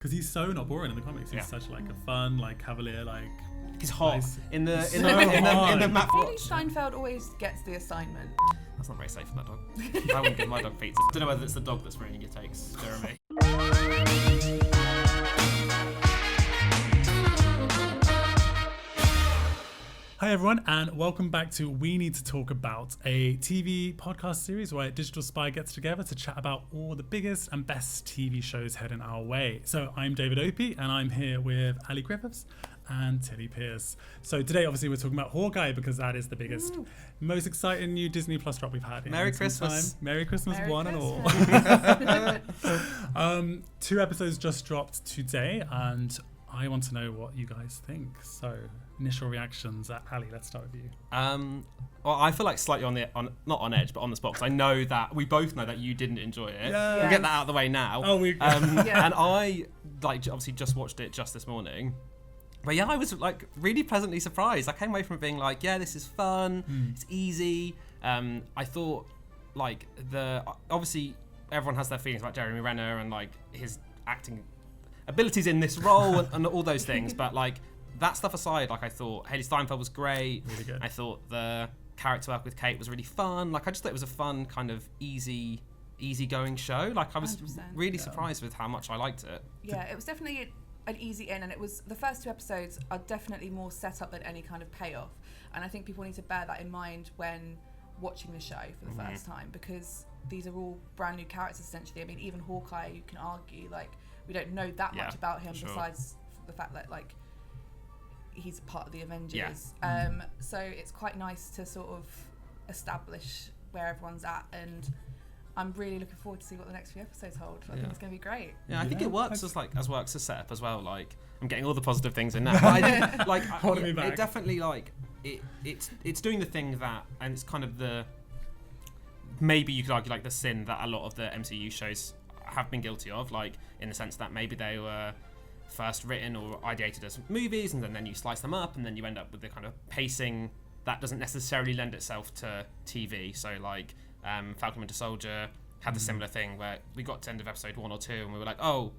Because he's so not boring in the comics. He's such like a fun, like cavalier, like he's hot nice. in the map. Hailee Steinfeld always gets the assignment. That's not very safe for that dog. I wouldn't give my dog pizza. I don't know whether it's the dog that's ruining your takes, Jeremy. Hi everyone, and welcome back to We Need to Talk About, a TV podcast series where Digital Spy gets together to chat about all the biggest and best TV shows heading our way. So I'm David Opie, and I'm here with Ali Griffiths and Teddy Pierce. So today, obviously, we're talking about Hawkeye because that is the biggest, most exciting new Disney Plus drop we've had in Merry some Christmas. time. Merry Christmas, Merry one Christmas. and all. 2 episodes just dropped today, and I want to know what you guys think. So, initial reactions. Ali, let's start with you. Well, I feel like slightly not on edge, but on the spot, because I know that we both know that you didn't enjoy it. Yeah. We'll get that out of the way now. Oh, we. And I obviously just watched it just this morning. But yeah, I was like really pleasantly surprised. I came away from it being like, yeah, this is fun. It's easy. I thought like obviously everyone has their feelings about Jeremy Renner and like his acting abilities in this role and all those things. But like that stuff aside, like I thought Hailee Steinfeld was great. Really good. I thought the character work with Kate was really fun. Like I just thought it was a fun kind of easy-going show. Like I was 100%. really surprised with how much I liked it. Yeah, it was definitely an easy in, and it was the first 2 episodes are definitely more set up than any kind of payoff. And I think people need to bear that in mind when watching the show for the first time, because these are all brand new characters essentially. I mean, even Hawkeye, you can argue like we don't know that much about him besides the fact that like he's part of the Avengers. So it's quite nice to sort of establish where everyone's at, and I'm really looking forward to see what the next few episodes hold. I think it's going to be great. Yeah, I think it works as works as setup as well. Like I'm getting all the positive things in now. But I did, like it definitely like it's doing the thing that, and it's kind of the, maybe you could argue like the sin that a lot of the MCU shows have been guilty of, like in the sense that maybe they were first written or ideated as movies, and then you slice them up, and then you end up with the kind of pacing that doesn't necessarily lend itself to TV. So like Falcon Winter Soldier had the similar thing where we got to end of episode 1 or 2 and we were like, oh,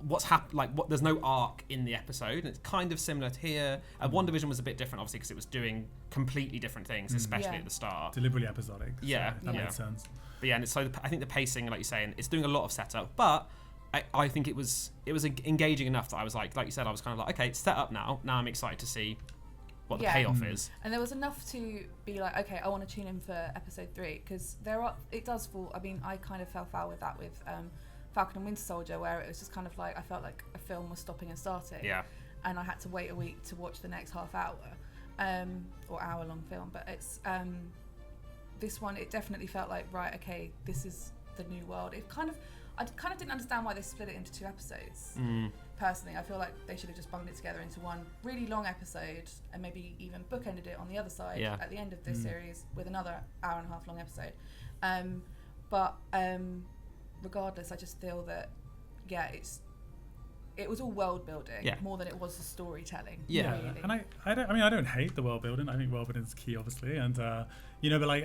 what's happened? Like, what? There's no arc in the episode, and it's kind of similar to here. WandaVision was a bit different, obviously, because it was doing completely different things, especially at the start. Deliberately episodic. Yeah, so that makes sense. But yeah, and so I think the pacing, like you're saying, it's doing a lot of setup, but I think it was engaging enough that I was like you said, I was kind of like, okay, it's set up now. Now I'm excited to see what the payoff is. And there was enough to be like, okay, I want to tune in for episode 3, because it does fall. I mean, I kind of fell foul with that with Falcon and Winter Soldier, where it was just kind of like I felt like a film was stopping and starting. Yeah. And I had to wait a week to watch the next half hour, or hour-long film. But it's this one. It definitely felt like, right, okay, this is the new world. I kind of didn't understand why they split it into 2 episodes. Personally, I feel like they should have just bunged it together into one really long episode, and maybe even bookended it on the other side at the end of this series with another hour-and-a-half long episode. But regardless, I just feel that it was all world building more than it was the storytelling. Yeah, really. and I don't hate the world building. I think world building is key, obviously, and but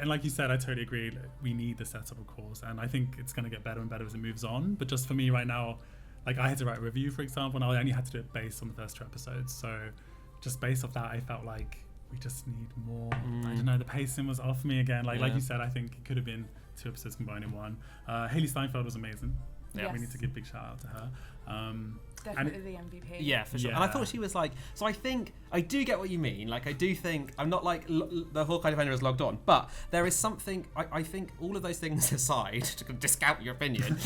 like you said, I totally agree. Like, we need the setup, of course, and I think it's going to get better and better as it moves on. But just for me right now, like I had to write a review, for example, and I only had to do it based on the first 2 episodes. So just based off that, I felt like we just need more. I don't know, the pacing was off me again. Like you said, I think it could have been 2 episodes combined in one. Hailee Steinfeld was amazing. Yeah, we need to give a big shout out to her. Definitely the MVP. Yeah, for sure. Yeah. And I thought she was like, so I think, I do get what you mean. Like, I do think, I'm not like the Hawkeye Defender is logged on, but there is something, I think all of those things aside, to discount your opinion,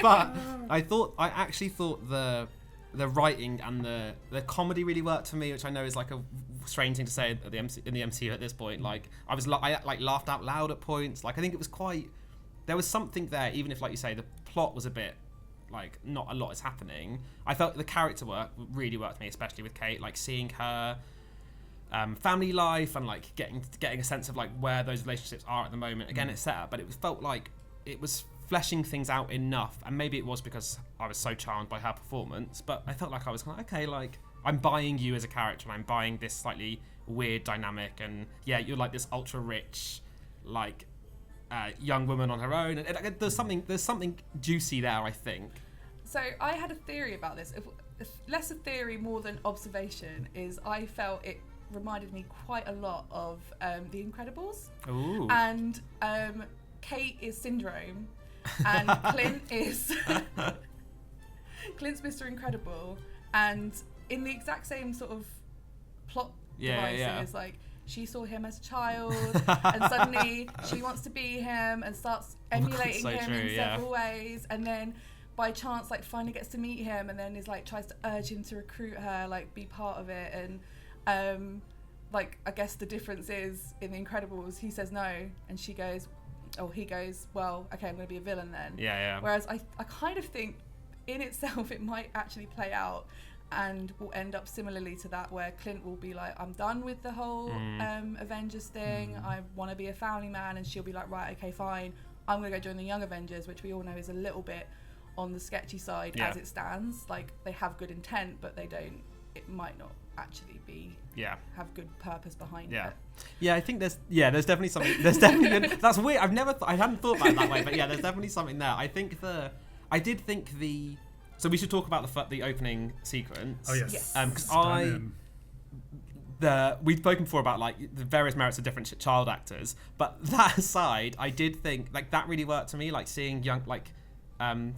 but I actually thought the writing and the comedy really worked for me, which I know is like a strange thing to say in the MCU at this point. Like, I laughed out loud at points. Like, I think it was there was something there, even if, like you say, the plot was a bit, like, not a lot is happening. I felt the character work really worked for me, especially with Kate, like seeing her family life and like getting a sense of like where those relationships are at the moment. Again, it's set up, but it felt like it was fleshing things out enough, and maybe it was because I was so charmed by her performance, but I felt like I was kind of, okay, like I'm buying you as a character, and I'm buying this slightly weird dynamic, and you're like this ultra rich, like young woman on her own, and there's something juicy there, I think. So I had a theory about this. Less a theory, more than observation, is I felt it reminded me quite a lot of The Incredibles. Ooh. And Kate is Syndrome, and Clint is Clint's Mr. Incredible, and in the exact same sort of plot devices, like she saw him as a child, and suddenly she wants to be him and starts emulating him in several ways, and then by chance like finally gets to meet him, and then is like tries to urge him to recruit her, like be part of it, and like I guess the difference is in The Incredibles he says no and he goes, well, okay, I'm going to be a villain then. Whereas I kind of think in itself it might actually play out and will end up similarly to that, where Clint will be like, I'm done with the whole Avengers thing, I want to be a family man, and she'll be like, right, okay, fine, I'm going to go join the Young Avengers, which we all know is a little bit on the sketchy side as it stands. Like, they have good intent, but it might not actually be have good purpose behind it. I think there's definitely something, that's weird, I hadn't thought about it that way, but there's definitely something there. So we should talk about the opening sequence. Oh yes. Because we've spoken before about like the various merits of different child actors, but that aside, I did think like that really worked to me, like seeing young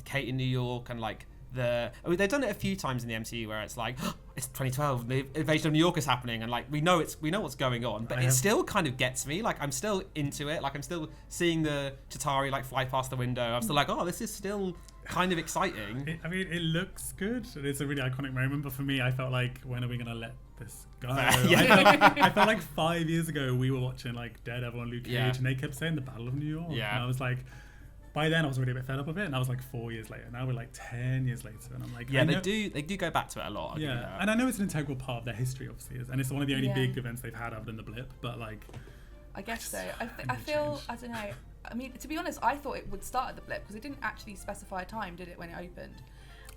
Kate in New York, and like they've done it a few times in the MCU where it's like, oh, it's 2012, the invasion of New York is happening, and like we know what's going on, but it still kind of gets me. Like, I'm still into it. Like, I'm still seeing the Chitauri like fly past the window. I'm still like, oh, this is still kind of exciting. It looks good. It's a really iconic moment, but for me, I felt like, when are we gonna let this go? I felt like 5 years ago we were watching like Daredevil and Luke Cage, and they kept saying the Battle of New York, and I was like, by then I was already a bit fed up of it, and I was like 4 years later. Now we're like 10 years later, and I'm like, they do go back to it a lot. And I know it's an integral part of their history, obviously, and it's one of the only big events they've had other than the blip. But like, I guess so. I feel, I don't know. I mean, to be honest, I thought it would start at the blip because it didn't actually specify a time, did it, when it opened?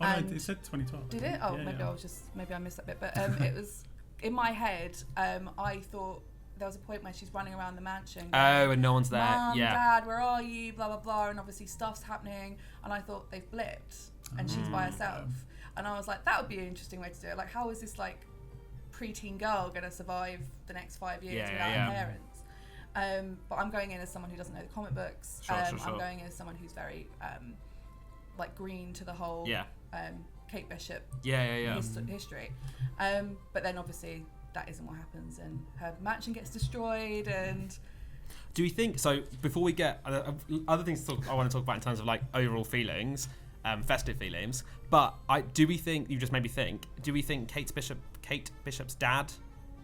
Oh no, it said 2012. Did it? Oh, maybe I missed that bit. But it was in my head. I thought there was a point where she's running around the mansion going, and no one's there. Mom, Dad, where are you? Blah blah blah, and obviously stuff's happening. And I thought they've blipped, and she's by herself. And I was like, that would be an interesting way to do it. Like, how is this like preteen girl gonna survive the next 5 years without her parents? But I'm going in as someone who doesn't know the comic books. Sure. I'm going in as someone who's very like green to the whole Kate Bishop history. But then obviously that isn't what happens, and her mansion gets destroyed. And do we think so? Before we get other things I want to talk about in terms of like overall feelings, festive feelings. But do we think, you just made me think, do we think Kate Bishop's dad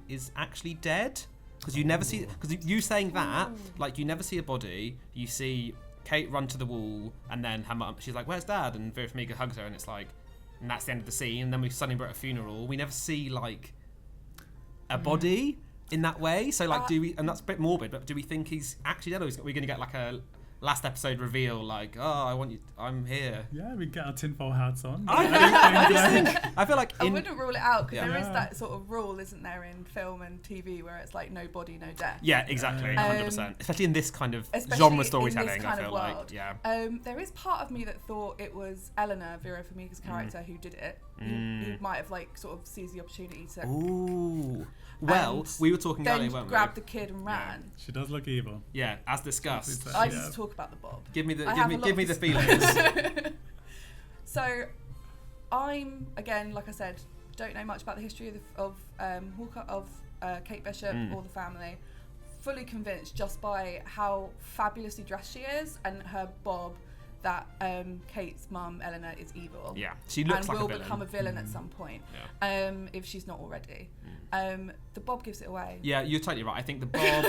is actually dead? Because you never see, because you saying that, like, you never see a body. You see Kate run to the wall, and then her mum, she's like, "Where's Dad?" And Vera Farmiga hugs her, and it's like, and that's the end of the scene. And then we suddenly we're at a funeral. We never see like a body in that way. So like, do we? And that's a bit morbid, but do we think he's actually dead, or are we going to get like a last episode reveal, like, oh, I'm here? Yeah, we get our tinfoil hats on. I feel like I wouldn't rule it out, because there is that sort of rule, isn't there, in film and TV, where it's like no body, no death. Yeah, exactly, 100%. Especially in this kind of genre storytelling, I feel like. There is part of me that thought it was Eleanor, Vera Farmiga's character, who did it. Who might have like sort of seized the opportunity to. Ooh. Well, we were talking earlier, weren't we? Grabbed the kid and ran. Yeah. She does look evil. Yeah, as discussed. I need to talk about the Bob. Give me the feelings. So, I'm again, like I said, don't know much about the history of Kate Bishop or the family. Fully convinced just by how fabulously dressed she is and her Bob that Kate's mum Eleanor is evil. Yeah, she looks like a villain. And will become a villain at some point, if she's not already. The Bob gives it away. Yeah, you're totally right. I think the Bob.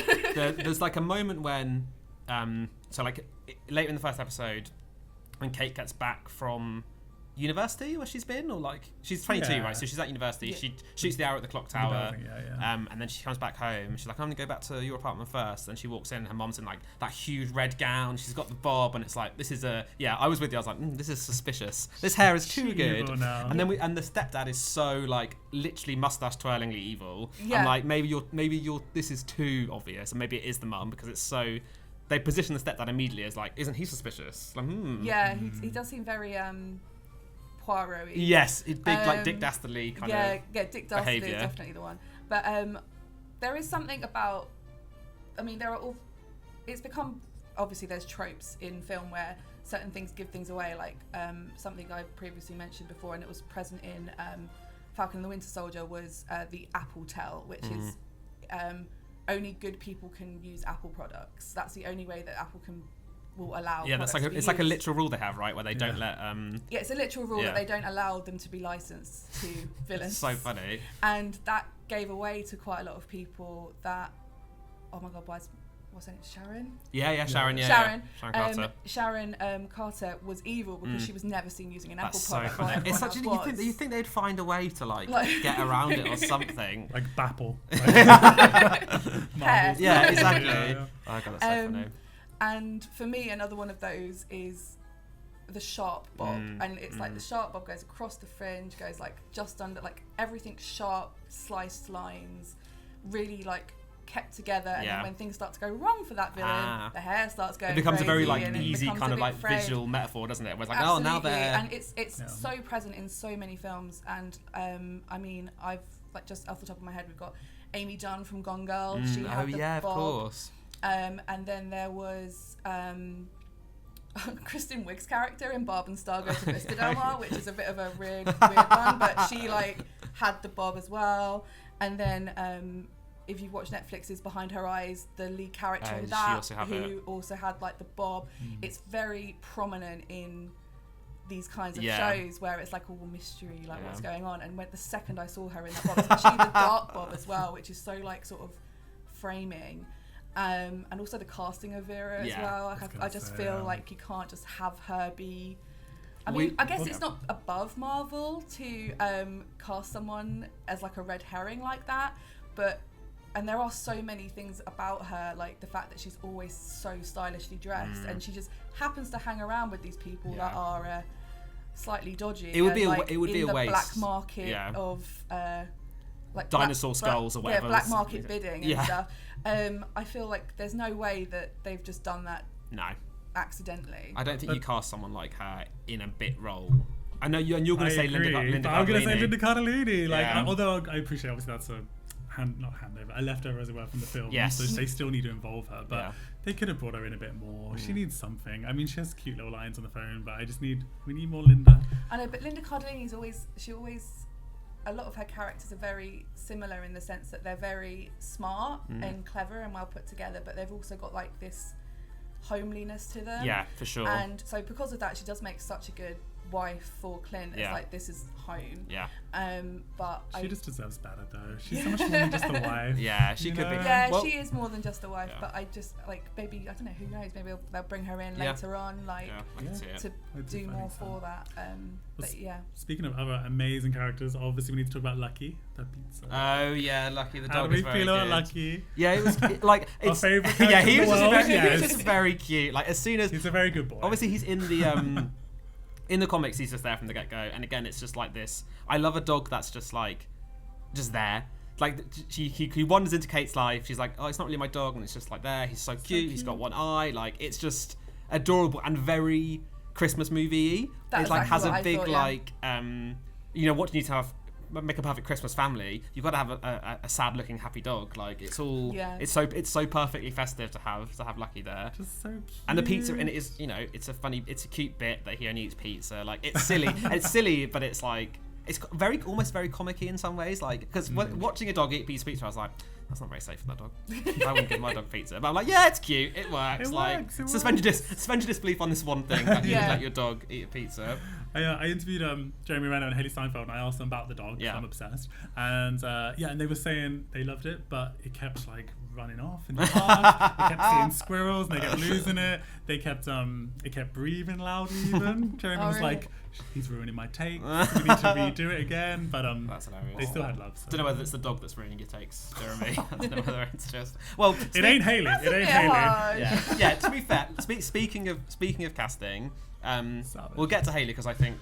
There's like a moment when, so like later in the first episode, when Kate gets back from university where she's been, or like she's 22, right? So she's at university. She shoots the arrow at the clock tower, and then she comes back home. She's like, I'm gonna go back to your apartment first. And she walks in. Her mom's in like that huge red gown. She's got the bob, and it's like, this is a I was with you. I was like, this is suspicious. This hair is too good. And then and the stepdad is so like literally mustache twirlingly evil. Yeah. And like maybe you're this is too obvious, and maybe it is the mum, because it's so. They position the stepdad immediately as like, isn't he suspicious? Like, Yeah, he does seem very Poirot-y. Yes, big like Dick Dastardly kind of Yeah, Dick Dastardly behaviour. is definitely the one. But there is something about, I mean, there are all, it's become, obviously there's tropes in film where certain things give things away, like something I previously mentioned before, and it was present in Falcon and the Winter Soldier, was the Apple Tell, which is only good people can use Apple products. That's the only way that Apple will allow. Yeah, that's like it's like a literal rule they have, right, where they don't let. Yeah, it's a literal rule that they don't allow them to be licensed to villains. So funny. And that gave away to quite a lot of people that, oh my God, what's her name? Sharon? Yeah, Sharon. Yeah, Sharon. Sharon Carter. Sharon Carter was evil because she was never seen using an Apple product. So funny. It's such you think they'd find a way to like get around it or something. Like Bapple. Yeah, exactly. Yeah. Oh God, that's so funny. And for me, another one of those is the sharp bob, and it's like the sharp bob goes across the fringe, goes like just under, like everything sharp, sliced lines, really like kept together. And then when things start to go wrong for that villain, the hair starts going. It becomes crazy, a very like and easy kind of like visual metaphor, doesn't it? Where it's like, oh, now they're. And it's so present in so many films. And I mean, I've like just off the top of my head, we've got Amy Dunn from Gone Girl. She had the bob. Of course. And then there was Kristen Wiig's character in Barb and Star Go to Vista Del Mar, which is a bit of a weird one, but she like had the bob as well. And then if you've watched Netflix's Behind Her Eyes, the lead character in that, who also had like the bob, it's very prominent in these kinds of shows where it's like all mystery, like what's going on. And when the second I saw her in that bob, especially the dark bob as well, which is so like sort of framing. And also the casting of Vera as well. I just feel like you can't just have her be. I mean, I guess it's not above Marvel to cast someone as like a red herring like that, and there are so many things about her, like the fact that she's always so stylishly dressed, and she just happens to hang around with these people that are slightly dodgy. It would be like, it would be a waste. Black market of. Like dinosaur skulls or whatever. Yeah, black market bidding and stuff. I feel like there's no way that they've just done that accidentally. I don't think you cast someone like her in a bit role. I know you're going to say Linda Cardellini. I'm going to say Linda Cardellini. Like, although I appreciate, obviously, that's a leftover as it were from the film. Yes. So they still need to involve her, but they could have brought her in a bit more. She needs something. I mean, she has cute little lines on the phone, but we need more Linda. I know, but Linda Cardellini's always. A lot of her characters are very similar in the sense that they're very smart and clever and well put together, but they've also got like this homeliness to them. Yeah, for sure. And so because of that, she does make such a good wife for Clint. It's like, this is home. Yeah. But she just deserves better though. She's so much more than just a wife. Yeah, she could be. Yeah, well, she is more than just a wife. But I just like maybe I don't know. Who knows? Maybe they'll bring her in later on, like to do more for that. But yeah. Speaking of other amazing characters, obviously we need to talk about Lucky, the pizza. Oh yeah, Lucky the dog. How do we feel about Lucky? Yeah, it was like it's our favorite character. Yeah, he was just very cute. Like as soon as he's a very good boy. Obviously, he's in the in the comics. He's just there from the get go, and again, it's just like this. I love a dog that's just like just there. Like he wanders into Kate's life. She's like, oh, it's not really my dog, and it's just like there. He's so cute. He's got one eye. Like it's just adorable and very Christmas movie-y. It like has a big like you know, what do you need to have make a perfect Christmas family? You've got to have a sad looking happy dog. Like it's all it's so perfectly festive to have Lucky there. Just so cute. And the pizza in it is, you know, it's a cute bit that he only eats pizza. Like it's silly, but it's like it's almost very comic-y in some ways. Like because watching a dog eat a piece of pizza, I was like, that's not very safe for that dog. I wouldn't give my dog pizza. But I'm like, yeah, it's cute. It works. Suspend your disbelief on this one thing that you would let your dog eat a pizza. I interviewed Jeremy Renner and Hailee Steinfeld, and I asked them about the dog because I'm obsessed. And and they were saying they loved it, but it kept like running off in the park. They kept seeing squirrels, and they kept losing it. They kept it kept breathing loudly. Even Jeremy was like, he's ruining my takes. We need to redo it again. But that's hilarious. They still had love. So. I don't know whether it's the dog that's ruining your takes, Jeremy. I don't know whether it's just it ain't Hailee. It ain't Hailee. Yeah. To be fair, speaking of casting. We'll get to Hailee because I think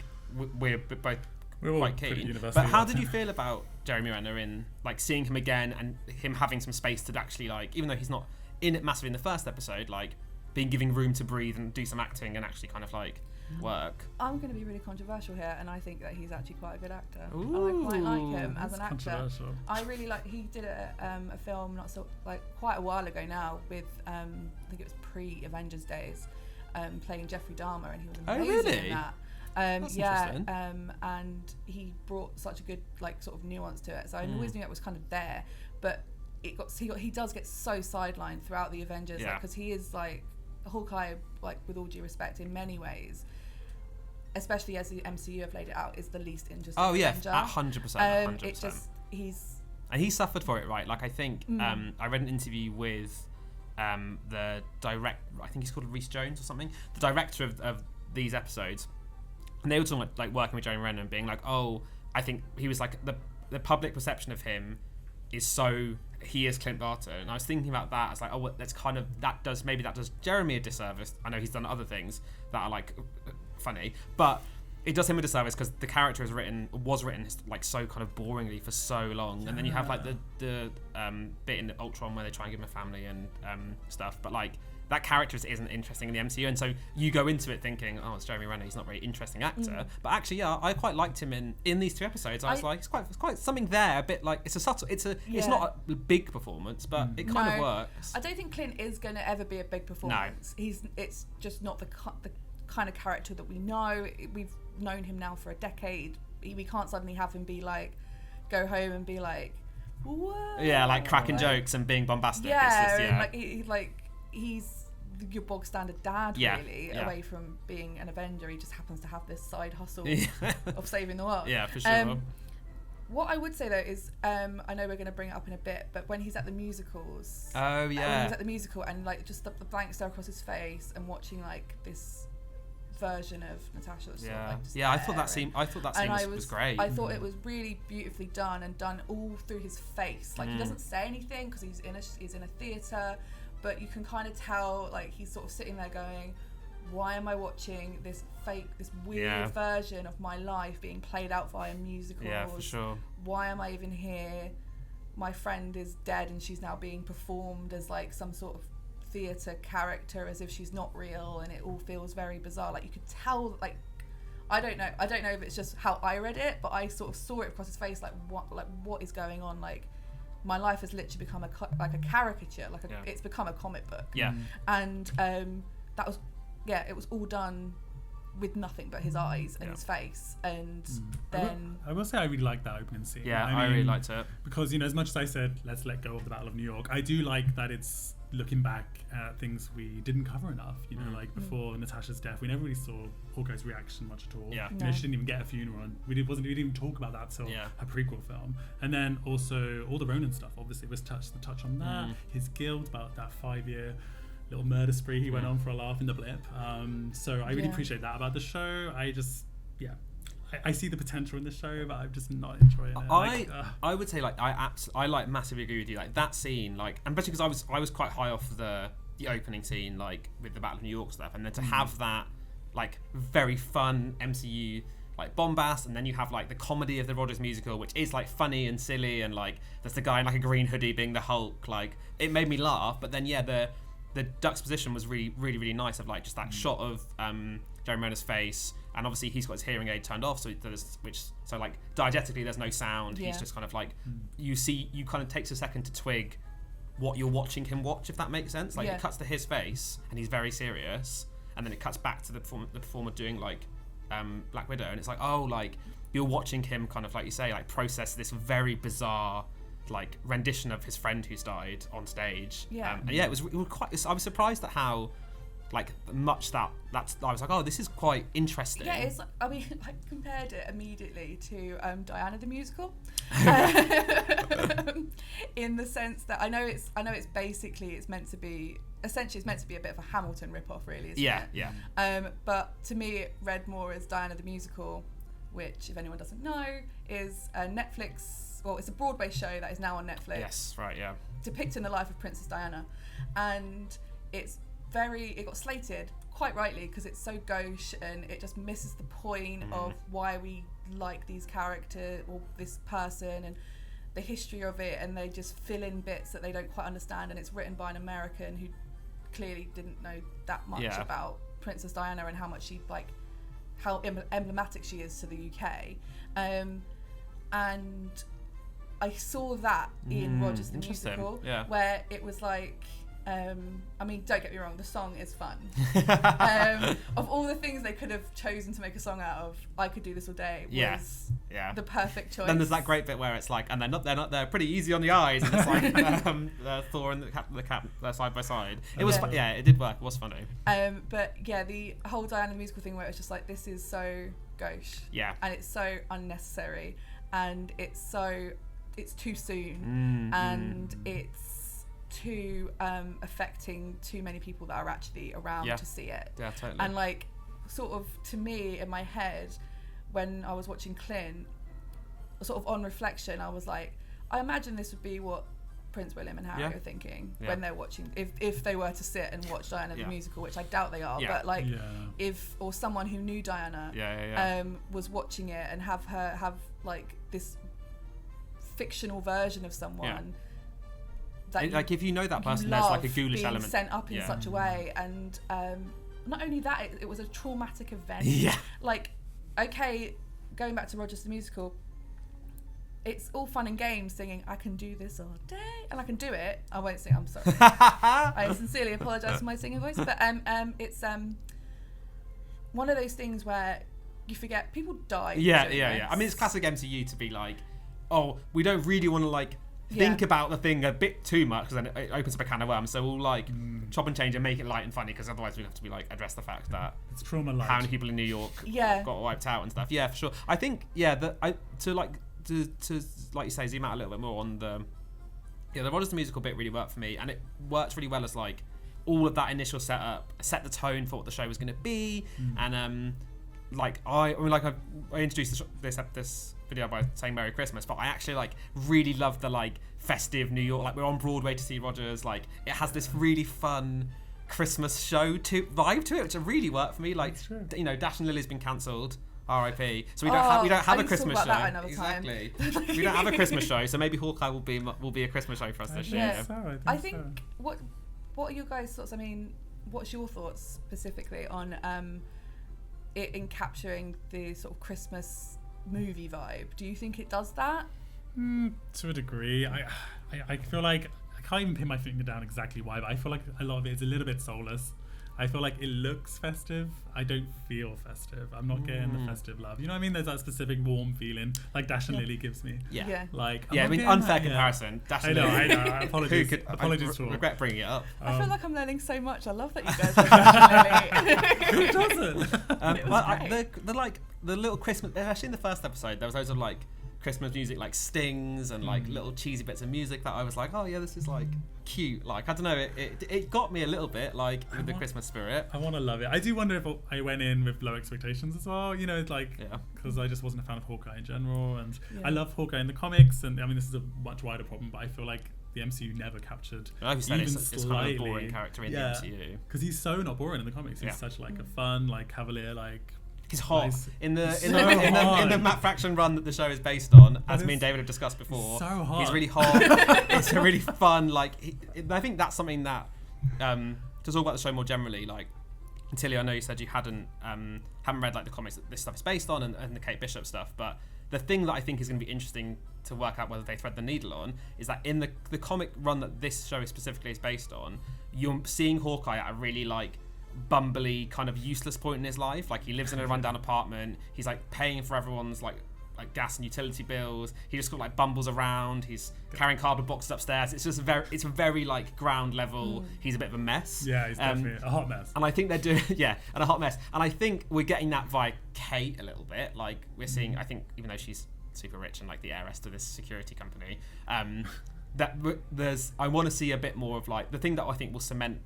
we're both quite keen. But how did you feel about Jeremy Renner in like seeing him again and him having some space to actually like, even though he's not in it massively in the first episode, like giving room to breathe and do some acting and actually kind of like work. I'm going to be really controversial here, and I think that he's actually quite a good actor. Ooh. And I quite like him as an That's actor. controversial. I really like. He did a film quite a while ago now with I think it was pre-Avengers days, playing Jeffrey Dahmer, and he was amazing in that. That's interesting. And he brought such a good sort of nuance to it. So I always knew it was kind of there, but he does get so sidelined throughout the Avengers because he is like Hawkeye, with all due respect, in many ways, especially as the MCU have laid it out, is the least interesting. Oh yeah, Avenger. 100%. It just and he suffered for it, right? Like I think I read an interview with the director, I think he's called Rhys Jones or something, the director of these episodes, and they were talking like working with Jeremy Renner and being like, oh, I think he was like the public perception of him is he is Clint Barton, and I was thinking about that. I was like, oh, that's kind of that does Jeremy a disservice. I know he's done other things that are like funny, but it does him a disservice because the character was written like so kind of boringly for so long, and then you have like the bit in Ultron where they try and give him a family and stuff, but like that character isn't interesting in the MCU, and so you go into it thinking, oh, it's Jeremy Renner, he's not a very interesting actor, but actually, yeah, I quite liked him in these 2 episodes. I was like, it's quite something there, a bit like it's not a big performance, but it kind of works. I don't think Clint is going to ever be a big performance. No. It's just not the kind of character that we know. We've known him now for a decade. We can't suddenly have him be like, go home and be like, what? Yeah, like cracking jokes and being bombastic. Yeah, and he's your bog standard dad, really, away from being an Avenger. He just happens to have this side hustle of saving the world. Yeah, for sure. What I would say though is, I know we're going to bring it up in a bit, but when he's at the musicals, when he's at the musical and like just the blank stare across his face and watching like this version of Natasha, was I thought that scene was great. I thought it was really beautifully done and done all through his face. Like he doesn't say anything because he's in a theatre. But you can kind of tell, like, he's sort of sitting there going, why am I watching this weird version of my life being played out via musicals? Yeah, for sure. Why am I even here? My friend is dead and she's now being performed as, like, some sort of theatre character as if she's not real, and it all feels very bizarre. Like, you could tell, like, I don't know if it's just how I read it, but I sort of saw it across his face, like, what is going on? Like, my life has literally become a caricature, it's become a comic book. Yeah. And that was, it was all done with nothing but his eyes and his face. And then I will say I really liked that opening scene. Yeah, I really liked it. Because, as much as I said, let's let go of the Battle of New York, I do like that it's looking back at things we didn't cover enough. Like before Natasha's death, we never really saw Hawkeye's reaction much at all. Yeah. No. She didn't even get a funeral, and we didn't even talk about that till her prequel film. And then also all the Ronin stuff, obviously, was touch on that. His guilt about that 5-year little murder spree he went on for a laugh in the blip. So I really appreciate that about the show. I see the potential in the show, but I'm just not enjoying it. I would say I like massively agree with you. Like that scene, and especially because I was quite high off the opening scene, like with the Battle of New York stuff, and then to have that like very fun MCU like bombast, and then you have like the comedy of the Rogers musical, which is like funny and silly, and like there's the guy in like a green hoodie being the Hulk. Like it made me laugh, but then the juxtaposition was really, really, really nice of like just that shot of Jeremy Renner's face, and obviously he's got his hearing aid turned off, so like diegetically there's no sound. He's just kind of like you kind of takes a second to twig what you're watching him watch, if that makes sense. Like it cuts to his face and he's very serious, and then it cuts back to the performer doing like Black Widow, and it's like, oh, like you're watching him kind of like you say, like process this very bizarre like rendition of his friend who's died on stage. It was quite. I was surprised at how like much that's. I was like, oh, this is quite interesting. Yeah, it's. I mean, I compared it immediately to Diana the musical, in the sense that I know it's basically it's meant to be a bit of a Hamilton ripoff, really. Isn't it? Yeah. But to me, it read more as Diana the musical, which, if anyone doesn't know, is a Netflix. Well, it's a Broadway show that is now on Netflix. Yes, right, yeah. Depicting the life of Princess Diana, and it got slated quite rightly because it's so gauche and it just misses the point of why we like these characters or this person and the history of it, and they just fill in bits that they don't quite understand, and it's written by an American who clearly didn't know that much about Princess Diana and how much she like how emblematic she is to the UK, and I saw that in Rogers the Musical, where it was like, I mean, don't get me wrong, the song is fun. Of all the things they could have chosen to make a song out of, I Could Do This All Day was the perfect choice. Then there's that great bit where it's like, and they're pretty easy on the eyes, and it's like Thor and the Cap side by side. It was it did work. It was funny. But yeah, the whole Diana the Musical thing where it's just like, this is so gauche. Yeah. And it's so unnecessary, and it's too soon, and it's too affecting too many people that are actually around to see it. Yeah, totally. And like, sort of, to me, in my head, when I was watching Clint, sort of on reflection, I was like, I imagine this would be what Prince William and Harry are thinking when they're watching, if they were to sit and watch Diana the Musical, which I doubt they are, but like, or someone who knew Diana was watching it and have like this fictional version of someone that like, if you know that person, there's like a ghoulish being element sent up in such a way, and not only that, it was a traumatic event. Like, okay, going back to Rogers the Musical, it's all fun and games singing I Can Do This All Day, and I can do it. I won't sing, I'm sorry. I sincerely apologise for my singing voice, but it's one of those things where you forget people die. Yeah. I mean, it's classic MCU to be like, oh, we don't really want to like think about the thing a bit too much, because then it opens up a can of worms. So we'll like chop and change and make it light and funny, because otherwise we have to be like address the fact that it's trauma light. How many people in New York got wiped out and stuff. Yeah, for sure. I think to like you say, zoom out a little bit more on the Rogers the Musical bit really worked for me, and it worked really well as like all of that initial setup set the tone for what the show was going to be, and I introduced this video by saying Merry Christmas, but I actually like really love the like festive New York, like we're on Broadway to see Rogers, like it has this really fun Christmas show vibe to it, which really worked for me. Like, you know, Dash and Lily's been cancelled, R.I.P. So we don't have a Christmas show. Exactly. We don't have a Christmas show, so maybe Hawkeye will be a Christmas show for us this year. I think what are your guys' thoughts? I mean, what's your thoughts specifically on it in capturing the sort of Christmas movie vibe? Do you think it does that? To a degree. I feel like I can't even pin my finger down exactly why, but I feel like a lot of it is a little bit soulless. I feel like it looks festive. I don't feel festive. I'm not getting the festive love. You know what I mean? There's that specific warm feeling like Dash and Lily gives me. Like, I mean, unfair comparison. Dash and Lily. I know. Apologies. Apologies for regret bringing it up. I feel like I'm learning so much. I love that you guys are Dash and Lily. Who doesn't? The little Christmas, especially in the first episode, there was loads of like Christmas music, like stings and like little cheesy bits of music that I was like, oh yeah, this is like cute. Like, I don't know, it got me a little bit like with the Christmas spirit. I want to love it. I do wonder if I went in with low expectations as well, you know, like, because I just wasn't a fan of Hawkeye in general, and I love Hawkeye in the comics, and I mean, this is a much wider problem, but I feel like the MCU never captured it's kind of a boring character in the MCU, because he's so not boring in the comics. He's such like a fun, like cavalier, like he's hot nice. in the Matt Fraction run that the show is based on, as me and David have discussed before. So hot. He's really hot. It's a really fun, like I think that's something that to talk about the show more generally, like Tilly, I know you said you haven't read like the comics that this stuff is based on and the Kate Bishop stuff, but the thing that I think is going to be interesting to work out whether they thread the needle on is that in the comic run that this show specifically is based on, you're seeing Hawkeye at a really like bumbly kind of useless point in his life. Like, he lives in a rundown apartment, he's like paying for everyone's like gas and utility bills, he just got like bumbles around, he's carrying cardboard boxes upstairs. It's just it's very like ground level. He's a bit of a mess. Yeah, he's definitely a hot mess. And I think they're doing and a hot mess, and I think we're getting that via Kate a little bit. Like, we're seeing, I think, even though she's super rich and like the heiress to this security company, I want to see a bit more of like the thing that I think will cement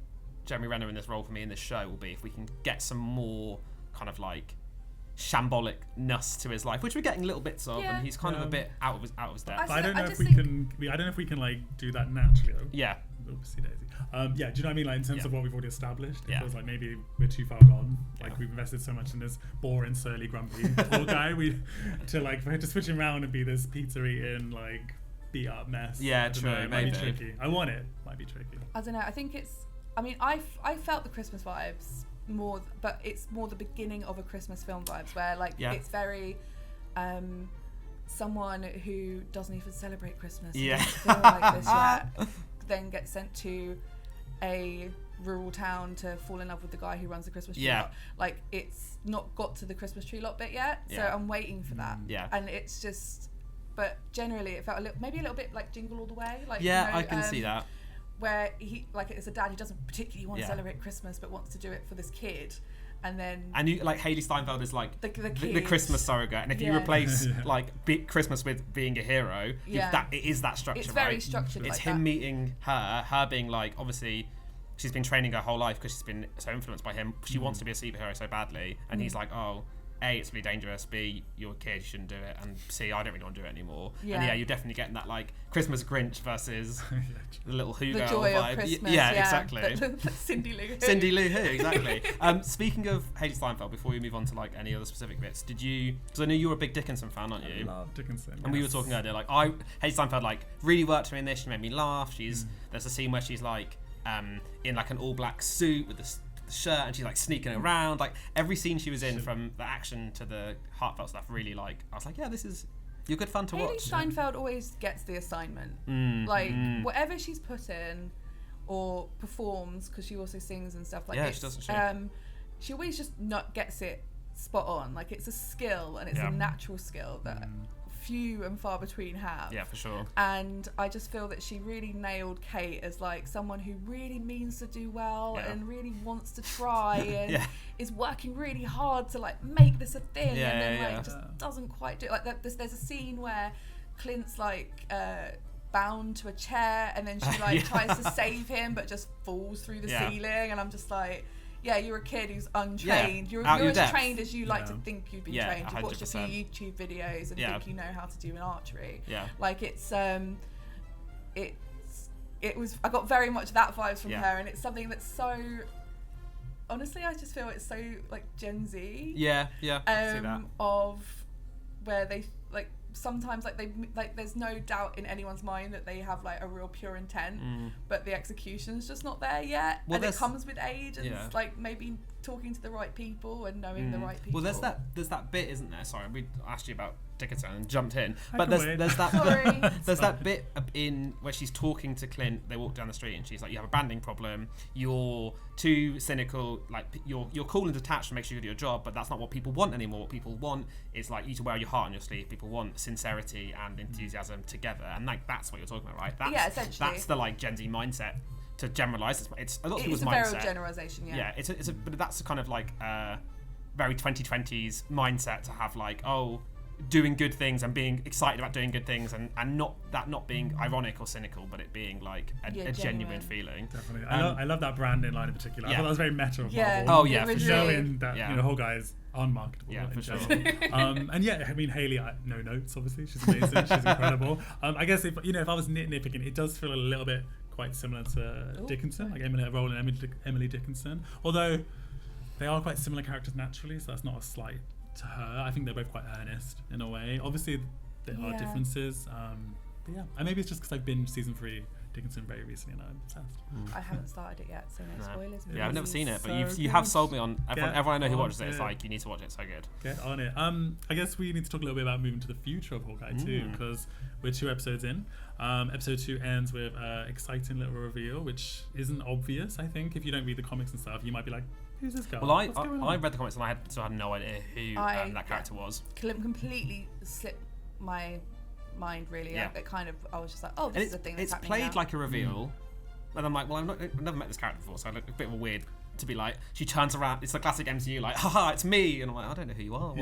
Jeremy Renner in this role for me in this show will be if we can get some more kind of like shambolic-ness to his life, which we're getting little bits of, and he's kind of a bit out of his depth. But I don't know if we can. I don't know if we can like do that naturally. Though. Yeah. Oopsie daisy. Do you know what I mean? Like, in terms of what we've already established, it feels like maybe we're too far gone. Like, we've invested so much in this boring, surly, grumpy poor guy. For him to switch him around and be this pizza eating, like, beat up mess. Yeah, true. It might be tricky. I want it. Might be tricky. I don't know. I think it's. I mean, I felt the Christmas vibes more, but it's more the beginning of a Christmas film vibes, where like it's very someone who doesn't even celebrate Christmas, doesn't feel like this yet, then gets sent to a rural town to fall in love with the guy who runs the Christmas tree lot. Like, it's not got to the Christmas tree lot bit yet, so I'm waiting for that. And it's just, but generally it felt maybe a little bit like Jingle All the Way. Like, I can see that. Where he, like, it's a dad who doesn't particularly want to celebrate Christmas but wants to do it for this kid. And you, like, Hailee Steinfeld is like the Christmas surrogate, and if you replace like Christmas with being a hero, it is that structure. It's very structured. It's like him meeting her being like, obviously she's been training her whole life because she's been so influenced by him. She wants to be a superhero so badly, and he's like, oh, A, it's really dangerous, B, you're a kid, you shouldn't do it, and C, I don't really want to do it anymore. And you're definitely getting that like Christmas Grinch versus the little Who girl joy vibe. Of Christmas, exactly. Cindy Lou Who. Cindy Lou Who, exactly. Speaking of Hailee Steinfeld, before we move on to like any other specific bits, did you? Because I know you're a big Dickinson fan, aren't you? I love Dickinson. And we were talking earlier, like Hailee Steinfeld like really worked for me in this. She made me laugh. There's a scene where she's like in like an all black suit with the shirt, and she's like sneaking around. Like every scene she was in, from the action to the heartfelt stuff, really like I was like, you're good fun to watch. Hailee Steinfeld always gets the assignment. Whatever she's put in or performs, because she also sings and stuff like this. She doesn't. She always just gets it spot on. Like, it's a skill, and it's a natural skill that few and far between have. Yeah, for sure. And I just feel that she really nailed Kate as like someone who really means to do well and really wants to try and is working really hard to like make this a thing, and then just doesn't quite do it. Like there's a scene where Clint's like bound to a chair, and then she like tries to save him but just falls through the ceiling, and I'm just like, you're a kid who's untrained. You're as trained as you like to think you've been trained. You've watched a few YouTube videos and think you know how to do an archery. Like it was. I got very much that vibes from her, and it's something that's so. Honestly, I just feel it's so like Gen Z. I see that. Of where they like. Sometimes like there's no doubt in anyone's mind that they have like a real pure intent, but the execution's just not there yet. And it comes with age and like maybe talking to the right people and knowing the right people. Well, there's that bit, isn't there? Sorry, we asked you about Dickinson and jumped in, but there's that bit in where she's talking to Clint. They walk down the street and she's like, "You have a branding problem. You're too cynical. Like you're cool and detached and make sure you do your job, but that's not what people want anymore. What people want is like you to wear your heart on your sleeve. People want sincerity and enthusiasm together, and like that's what you're talking about, right? Essentially. That's the like Gen Z mindset. To generalize, it's a lot of people's mindset. It's a very generalization, but that's a kind of like very 2020s mindset to have, like, doing good things and being excited about doing good things, and not being ironic or cynical, but it being like a genuine feeling. Definitely. I love that branding line in particular. I thought that was very meta of Marvel. Oh yeah, for sure. Showing that Hawkeye is unmarketable. Yeah, for sure. And I mean, Hailee, no notes, obviously. She's amazing. She's incredible. I guess if I was nitpicking, it does feel a little bit quite similar to Dickinson, like Emily Rowland and Emily Dickinson. Although they are quite similar characters naturally, so that's not a slight to her. I think they're both quite earnest in a way. Obviously, there are differences. But and maybe it's just because I've binged season 3 Dickinson very recently and I'm obsessed. I haven't started it yet, so no spoilers. Yeah, I've never seen it, but you have sold me on. Everyone I know who watches it, it's like, you need to watch it. It's so good. Get on it. I guess we need to talk a little bit about moving to the future of Hawkeye too, because we're 2 episodes in. Episode 2 ends with an exciting little reveal, which isn't obvious. I think if you don't read the comics and stuff, you might be like, "Who's this girl?" Well, I read the comics and I had no idea who that character was. Completely slipped my mind, really. It kind of, I was just like, this is a thing that's happening now. It's played like a reveal, and I'm like, well, I've never met this character before, so I look a bit of a weird to be like, she turns around, it's the classic MCU, like, haha, it's me, and I'm like, I don't know who you are.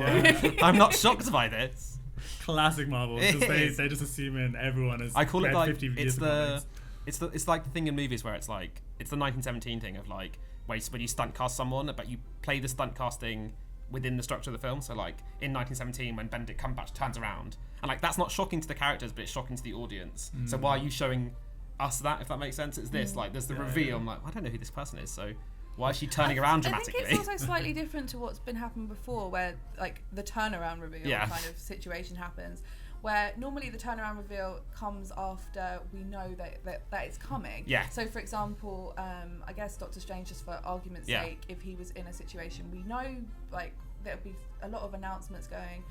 I'm not shocked by this. Classic Marvel. They're just assuming everyone is. I call it like 50 years ago. It's like the thing in movies where it's like, it's the 1917 thing of like, when you stunt cast someone, but you play the stunt casting within the structure of the film. So like in 1917, when Benedict Cumberbatch turns around, and like that's not shocking to the characters, but it's shocking to the audience. So why are you showing us that, if that makes sense? It's this, like, there's the reveal. I'm like, I don't know who this person is, so why is she turning around dramatically? I think it's also slightly different to what's been happening before, where like the turnaround reveal kind of situation happens, where normally the turnaround reveal comes after we know that it's coming. Yeah. So for example, I guess Doctor Strange, just for argument's sake, if he was in a situation, we know like there would be a lot of announcements going,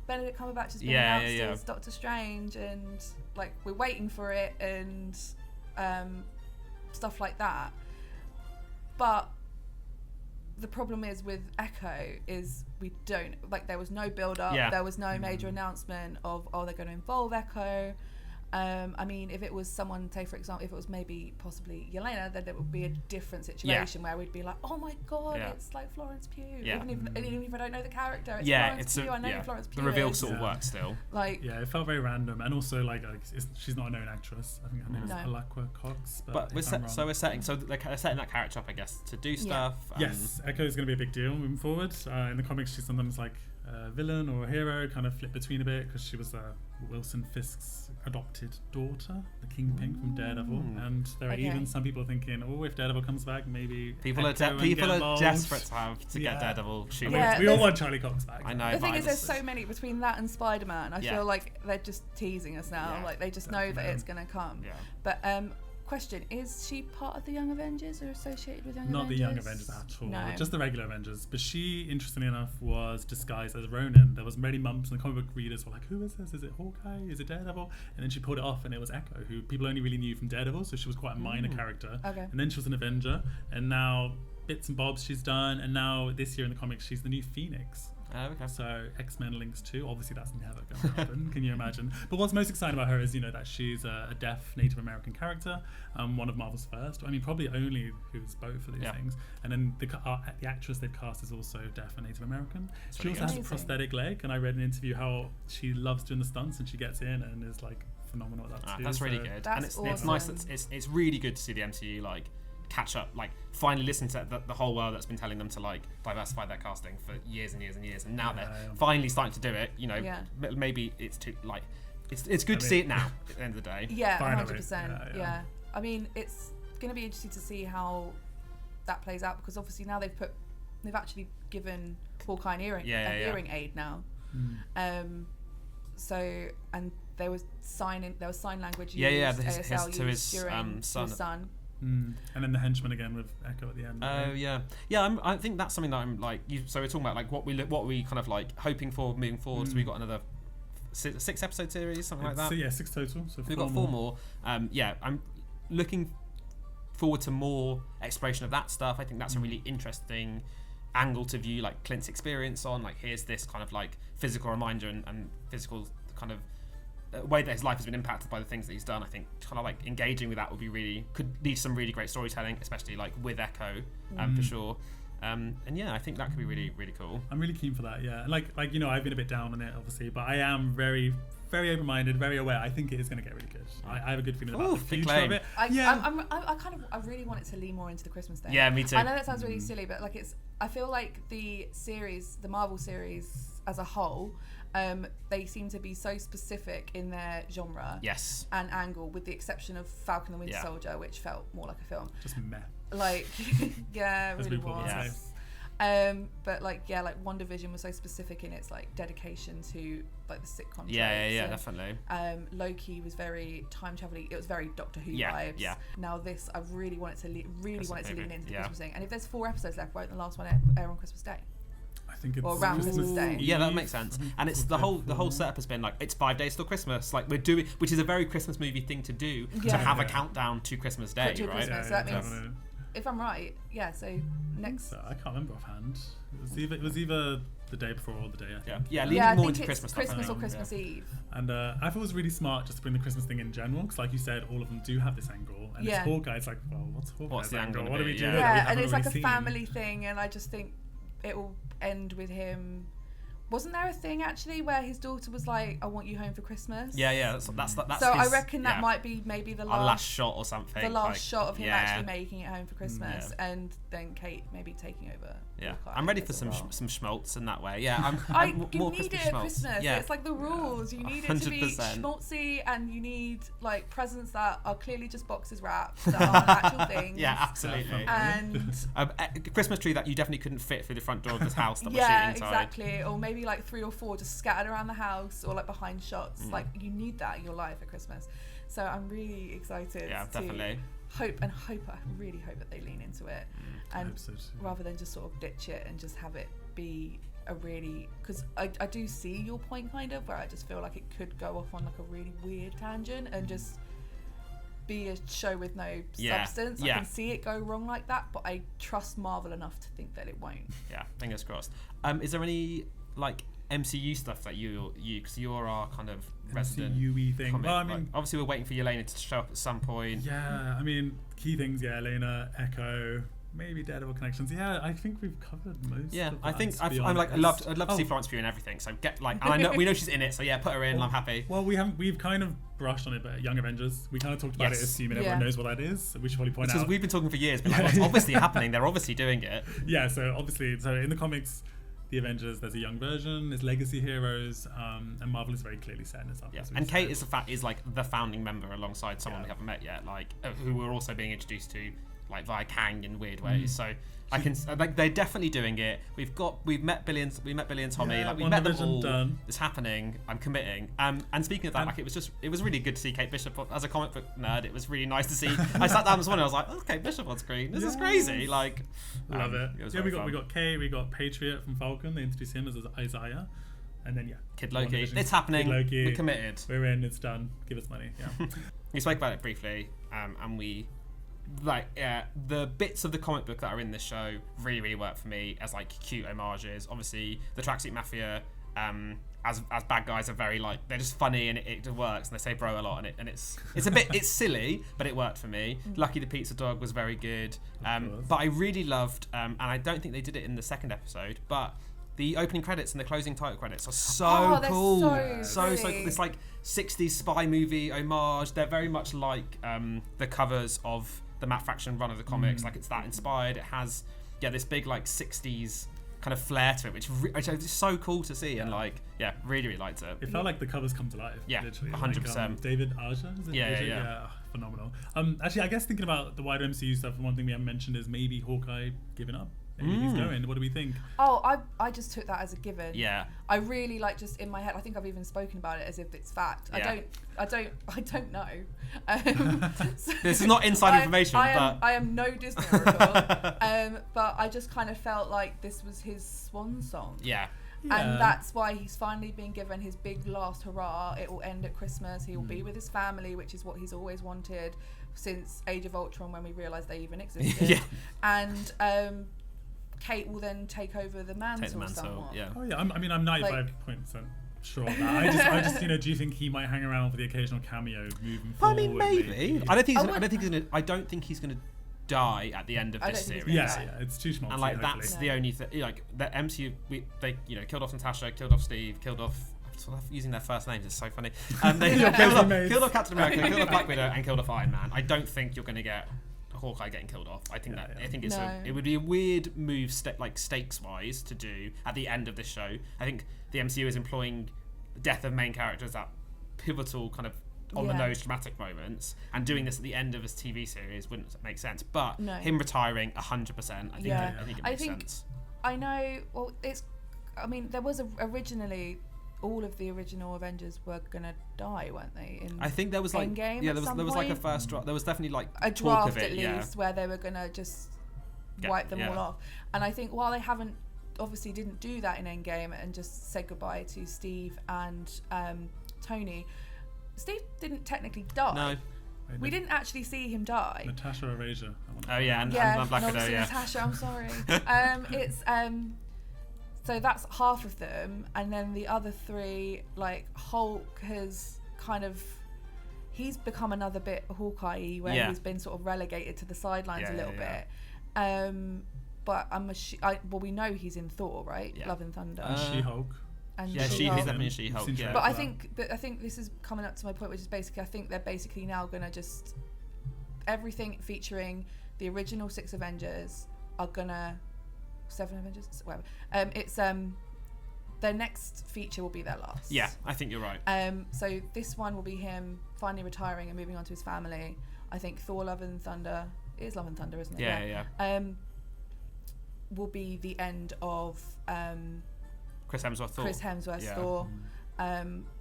Benedict Cumberbatch has been announced as Doctor Strange, and like we're waiting for it, and stuff like that. But the problem is with Echo is we don't, like, there was no build up, there was no major announcement of, they're going to involve Echo. I mean, if it was someone, say for example, if it was maybe possibly Yelena, then it would be a different situation where we'd be like, oh my god, it's like Florence Pugh. Even if I don't know the character, it's Florence Pugh. I know Florence Pugh. The reveal sort of works still. Like, it felt very random, and also like she's not a known actress. I think her name is Alakwa Cox. But we're setting that character up, I guess, to do stuff. Yes, Echo is going to be a big deal moving forward. In the comics, she's sometimes like a villain or a hero, kind of flip between a bit, because she was Wilson Fisk's adopted daughter, the Kingpin from Daredevil, and there are even some people thinking, if Daredevil comes back, maybe people are desperate to get Daredevil. We all want Charlie Cox back. I know. The thing is, there's so many between that and Spider-Man. I feel like they're just teasing us now. Like they just know that it's going to come. But question, is she part of the Young Avengers or associated with Young Avengers? Not the Young Avengers at all, no. Just the regular Avengers. But she, interestingly enough, was disguised as Ronin. There was many months, and the comic book readers were like, who is this? Is it Hawkeye? Is it Daredevil? And then she pulled it off, and it was Echo, who people only really knew from Daredevil, so she was quite a minor character. Okay. And then she was an Avenger, and now bits and bobs she's done, and now this year in the comics she's the new Phoenix. Okay. So X-Men links too. Obviously that's never going to happen. Can you imagine? But what's most exciting about her is, that she's a deaf Native American character, one of Marvel's first. I mean, probably only who's both of these things. And then the actress they've cast is also deaf and Native American. That's she also has a prosthetic leg, and I read an interview how she loves doing the stunts, and she gets in and is like phenomenal at that too. That's really good. That's and it's awesome. nice that it's really good to see the MCU like catch up, like finally listen to the whole world that's been telling them to like diversify their casting for years and years and years, and now they're finally starting to do it. Maybe it's too like it's good to see it now at the end of the day. 100%. Yeah. I mean, it's going to be interesting to see how that plays out, because obviously now they've actually given Hawkeye an hearing aid now. So, and there was sign language used. ASL to his during son. And then the henchman again with Echo at the end. I think that's something that I'm like. So we're talking about like what we kind of like hoping for moving forward. So we've got another 6 episode series, something like that. So 6 total. So we've got 4 more. I'm looking forward to more exploration of that stuff. I think that's a really interesting angle to view like Clint's experience on. Like, here's this kind of like physical reminder and physical kind of way that his life has been impacted by the things that he's done. I think kind of like engaging with that could lead to some really great storytelling, especially like with Echo, for sure. And I think that could be really, really cool. I'm really keen for that. And like I've been a bit down on it obviously, but I am very, very open-minded, very aware. I think it is going to get really good. I have a good feeling about the future of it. I really want it to lean more into the Christmas thing. Yeah, me too. I know that sounds really silly, but like I feel like the Marvel series as a whole, they seem to be so specific in their genre and angle, with the exception of Falcon and Winter Soldier, which felt more like a film. Just meh. Like, it really was. But like WandaVision was so specific in its like dedication to like the sitcom tropes. Definitely. Loki was very time traveling. It was very Doctor Who vibes. Now this, I really want it to lean into the Christmas thing. And if there's 4 episodes left, won't the last one air on Christmas Day? I think it's around Christmas Day. Yeah, that makes sense. And it's the whole setup has been like, it's 5 days till Christmas. Like we're doing, which is a very Christmas movie thing to do, to have a countdown to Christmas Day, right? Christmas, so that means, if I'm right, so next. I can't remember offhand. It was either the day before or the day after. Leaning more into Christmas or Christmas Eve. And I thought it was really smart just to bring the Christmas thing in general, because like you said, all of them do have this angle, and it's Hawkeye. It's like, well, what's the angle? What do we do? And it's like a family thing, and I just think it will end with him. Wasn't there a thing actually where his daughter was like, "I want you home for Christmas"? That's so I reckon that might be maybe the last shot or something. The last shot of him actually making it home for Christmas, and then Kate maybe taking over. I'm ready for some schmaltz in that way. I'm you more need Christmas it at schmaltz. Christmas. It's like the rules. You need it to be schmaltzy, and you need like presents that are clearly just boxes wrapped that aren't actual things. Absolutely. And a Christmas tree that you definitely couldn't fit through the front door of this house that we're shooting inside. Exactly. Or maybe be like 3 or 4 just scattered around the house or like behind shots. Like you need that in your life at Christmas. So I'm really excited. Yeah, definitely. I really hope that they lean into it, and rather than just sort of ditch it and just have it be a really, because I do see your point kind of, where I just feel like it could go off on like a really weird tangent and just be a show with no substance. I can see it go wrong like that, but I trust Marvel enough to think that it won't. Yeah, fingers crossed. Is there any like MCU stuff that you because you're our kind of resident MCU-y thing? Comic, Well, I mean, like, obviously we're waiting for Yelena to show up at some point. Yeah, I mean, key things. Yeah, Elena, Echo, maybe Daredevil connections. Yeah, I think we've covered most. Yeah, of I that, think to be I'd honest. love to see Florence Pugh and everything. So get like, and I know we know she's in it. So yeah, put her in. I'm happy. Well, we've kind of brushed on it, but Young Avengers, we kind of talked about it, assuming everyone knows what that is. So we should probably point out. Because we've been talking for years, but like, what's obviously happening. They're obviously doing it. Yeah, so obviously, in the comics, the Avengers, there's a young version, there's legacy heroes, and Marvel is very clearly setting this up. Yeah, and Kate is like the founding member alongside someone we haven't met yet, like who we're also being introduced to, like via Kang in weird ways. So I can like they're definitely doing it. We met Billy and Tommy. Yeah, like we met them all. done. It's happening. I'm committing. And speaking of that, like it was really good to see Kate Bishop as a comic book nerd. It was really nice to see. I sat down this morning. I was like, oh, Kate Bishop on screen. This is crazy. Like, love it. Yeah, we got Kate. We got Patriot from Falcon. They introduced him as Isaiah, and then Kid Loki. It's happening. Kid Loki. We're committed. We're in. It's done. Give us money. Yeah. We spoke about it briefly, and we. The bits of the comic book that are in this show really work for me as like cute homages. Obviously the Tracksuit Mafia as bad guys are very like, they're just funny and it works, and they say bro a lot, and it's a bit it's silly, but it worked for me. Lucky the Pizza Dog was very good, but I really loved and I don't think they did it in the second episode, but the opening credits and the closing title credits are so cool. So cool. It's like 60s spy movie homage. They're very much like the covers of the Matt Fraction run of the comics. Like it's that inspired. It has this big like 60s kind of flair to it, which is so cool to see. And like really liked it. It felt like the covers come to life. Yeah, literally. 100%. Like, David Aja, is it? Yeah, phenomenal. Actually, I guess thinking about the wider MCU stuff, one thing we haven't mentioned is maybe Hawkeye giving up. Maybe he's going. What do we think? Oh, I just took that as a given. Yeah. I really like, just in my head. I think I've even spoken about it as if it's fact. Yeah. I don't know. This is not inside information, but I am no Disney Oracle. But I just kind of felt like this was his swan song. Yeah. And that's why he's finally been given his big last hurrah. It will end at Christmas. He will be with his family, which is what he's always wanted since Age of Ultron, when we realised they even existed. And Kate will then take over the mantle somewhat. Yeah. Oh yeah. I'm 95% sure of that. I just do you think he might hang around for the occasional cameo moving forward? I mean, maybe. I don't think he's gonna die at the end of this series. Yeah, it's too small. And like that's the only thing. Like the MCU, they killed off Natasha, killed off Steve, killed off. Using their first names is so funny. They killed off Captain America, killed off Black Widow, and killed off Iron Man. I don't think you're going to get Hawkeye getting killed off. I think it would be a weird move, stakes wise, to do at the end of this show. I think the MCU is employing the death of main characters at pivotal kind of on the nose dramatic moments, and doing this at the end of his TV series wouldn't make sense. But him retiring 100%, I think it makes sense. I know. Well, there was originally. All of the original Avengers were gonna die, weren't they? I think there was like Endgame there was like a first draft. There was definitely like a talk draft of it, at least, where they were gonna just wipe them all off. And I think while they obviously didn't do that in Endgame and just said goodbye to Steve and Tony, Steve didn't technically die. No. We didn't actually see him die. Natasha Erasure. And Black Widow. Yeah. Natasha, I'm sorry. It's so that's half of them, and then the other three, like Hulk has he's become another bit Hawkeye, where he's been sort of relegated to the sidelines a little bit. But we know he's in Thor, right? Yeah. Love and Thunder. And She-Hulk. He's definitely She-Hulk. Yeah. But I think this is coming up to my point, which is basically I think they're basically now gonna just everything featuring the original 6 Avengers are gonna 7 Avengers, whatever. It's their next feature will be their last. Yeah, I think you're right. So this one will be him finally retiring and moving on to his family. I think Thor: Love and Thunder is Love and Thunder, isn't it? Yeah. Will be the end of Chris Hemsworth Thor. Chris Hemsworth Yeah. Thor.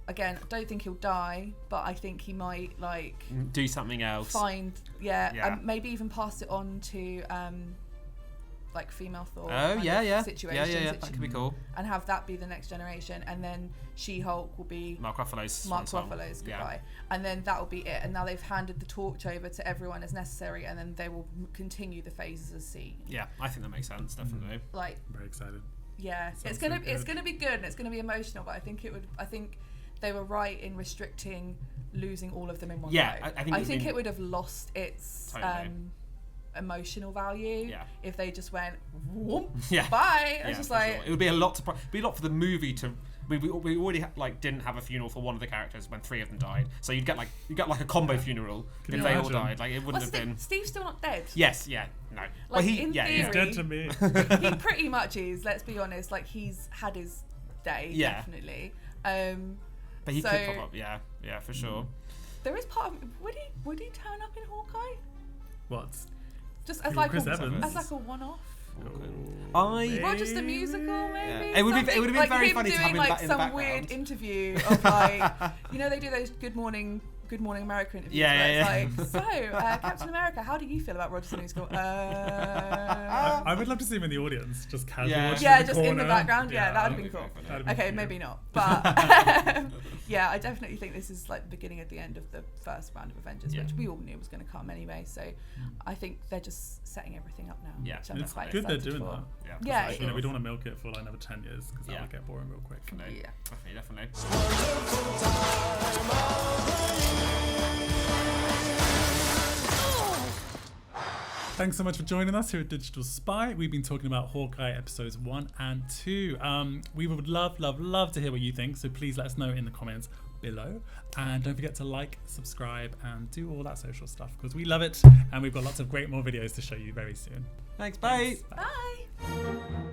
Again, I don't think he'll die, but I think he might like Do something else. find Yeah. maybe even pass it on to like female Thor. Oh kind yeah, of yeah. Situations Yeah. That could be cool. and have that be the next generation, and then She-Hulk will be Mark Ruffalo's Mark swan song. Ruffalo's Yeah. goodbye, and then that will be it. And now they've handed the torch over to everyone as necessary, and then they will continue the phases as seen. Yeah, I think that makes sense, definitely. Like, I'm very excited. yeah, Sounds it's so gonna good. be good, and it's gonna be emotional. But I think they were right in restricting losing all of them in one Yeah, go. I think it'd been- it would have lost its Totally. emotional value Yeah. if they just went whoop, Yeah. bye. Yeah, It's just for like sure. It would be a lot for the movie to. We already didn't have a funeral for one of the characters when 3 of them died, so you'd get like a combo funeral Can if you they all imagine? died. Like it wouldn't have been. Steve's still not dead. Yes, yeah, no. Like, he, in yeah, theory- yeah. He's dead to me. He pretty much is. Let's be honest. Like, he's had his day, Yeah. definitely. But he so could pop up. Yeah, for sure. there is part of would he turn up in Hawkeye What? just as Who, like Chris a Evans? as like a one-off? I Or just a musical, maybe. It would have Something been like very him funny to doing have him like back in the some background. weird interview of like, they do those Good Morning America interviews. Yeah, where it's like, so Captain America, how do you feel about Roger Stone? I would love to see him in the audience, just casually Yeah. watching Yeah, in the just in the corner. background. Yeah, that would have that'd been be cool. very That'd be Okay, cute. maybe not, but yeah, I definitely think this is like the beginning of the end of the first round of Avengers, Yeah. which we all knew was going to come anyway. So I think they're just setting everything up now. Yeah, which I'm It's quite good they're excited doing for. that. Yeah, You know, we don't want to milk it for like another 10 years because that Yeah. would get boring real quick. Definitely. Yeah. Definitely. Thanks so much for joining us here at Digital Spy. We've been talking about Hawkeye episodes 1 and 2. We would love to hear what you think, so please let us know in the comments below. And don't forget to like, subscribe, and do all that social stuff because we love it, and we've got lots of great more videos to show you very soon. Thanks, bye. Bye.